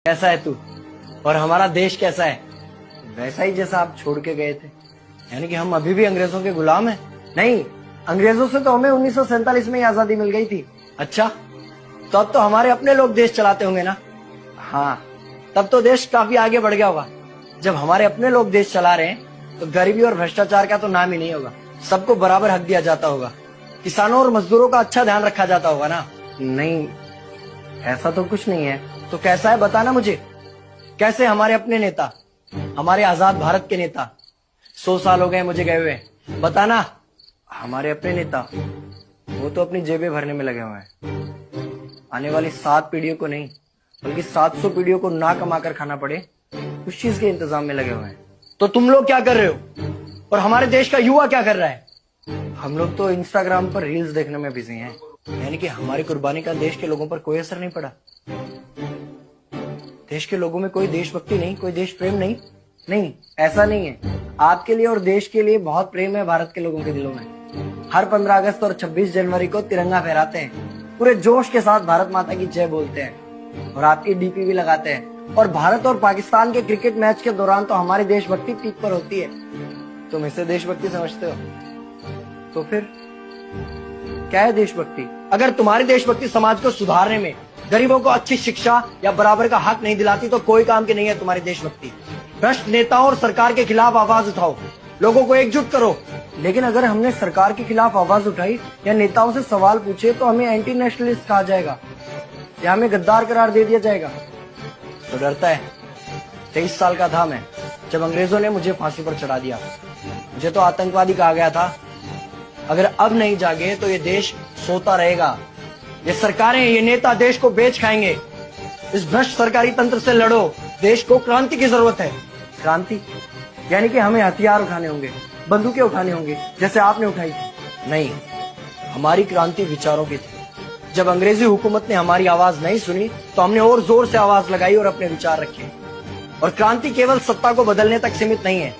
कैसा है तू और हमारा देश कैसा है? वैसा ही जैसा आप छोड़ के गए थे। यानी कि हम अभी भी अंग्रेजों के गुलाम हैं? नहीं, अंग्रेजों से तो हमें 1947 में ही आजादी मिल गई थी। अच्छा, तो अब तो हमारे अपने लोग देश चलाते होंगे ना? हाँ, तब तो देश काफी आगे बढ़ गया होगा। जब हमारे अपने लोग देश चला रहे हैं तो गरीबी और भ्रष्टाचार का तो नाम ही नहीं होगा। सबको बराबर हक दिया जाता होगा, किसानों और मजदूरों का अच्छा ध्यान रखा जाता होगा ना? नहीं, ऐसा तो कुछ नहीं है। तो कैसा है बताना मुझे। कैसे हमारे अपने नेता, हमारे आजाद भारत के नेता, 100 साल हो गए मुझे गए हुए, बताना। हमारे अपने नेता वो तो अपनी जेबें भरने में लगे हुए हैं। आने वाली 7 पीढ़ियों को नहीं बल्कि 700 पीढ़ियों को ना कमा कर खाना पड़े उस चीज के इंतजाम में लगे हुए हैं। तो तुम लोग क्या कर रहे हो और हमारे देश का युवा क्या कर रहा है? हम लोग तो इंस्टाग्राम पर रील्स देखने में बिजी हैं। यानी कि हमारी कुर्बानी का देश के लोगों पर कोई असर नहीं पड़ा। देश के लोगों में कोई देशभक्ति नहीं, कोई देश प्रेम नहीं। नहीं, ऐसा नहीं है। आपके लिए और देश के लिए बहुत प्रेम है भारत के लोगों के दिलों में। हर 15 अगस्त और 26 जनवरी को तिरंगा फहराते हैं, पूरे जोश के साथ भारत माता की जय बोलते हैं और आपकी डीपी भी लगाते हैं। और भारत और पाकिस्तान के क्रिकेट मैच के दौरान तो हमारी देशभक्ति पीक पर होती है। तुम इसे देशभक्ति समझते हो? तो फिर क्या है देशभक्ति? अगर तुम्हारी देशभक्ति समाज को सुधारने में, गरीबों को अच्छी शिक्षा या बराबर का हक नहीं दिलाती तो कोई काम की नहीं है तुम्हारी देशभक्ति। भ्रष्ट नेताओं और सरकार के खिलाफ आवाज उठाओ, लोगों को एकजुट करो। लेकिन अगर हमने सरकार के खिलाफ आवाज उठाई या नेताओं से सवाल पूछे तो हमें एंटी नेशनलिस्ट कहा जाएगा या हमें गद्दार करार दे दिया जाएगा। तो डरता है। 23 साल का था मैं जब अंग्रेजों ने मुझे फांसी पर चढ़ा दिया। मुझे तो आतंकवादी कहा गया था। अगर अब नहीं जागे तो ये देश सोता रहेगा। ये सरकारें, ये नेता देश को बेच खाएंगे। इस भ्रष्ट सरकारी तंत्र से लड़ो। देश को क्रांति की जरूरत है। क्रांति यानी कि हमें हथियार उठाने होंगे, बंदूकें उठाने होंगे जैसे आपने उठाई थी। नहीं, हमारी क्रांति विचारों की थी। जब अंग्रेजी हुकूमत ने हमारी आवाज नहीं सुनी तो हमने और जोर से आवाज लगाई और अपने विचार रखे। और क्रांति केवल सत्ता को बदलने तक सीमित नहीं है,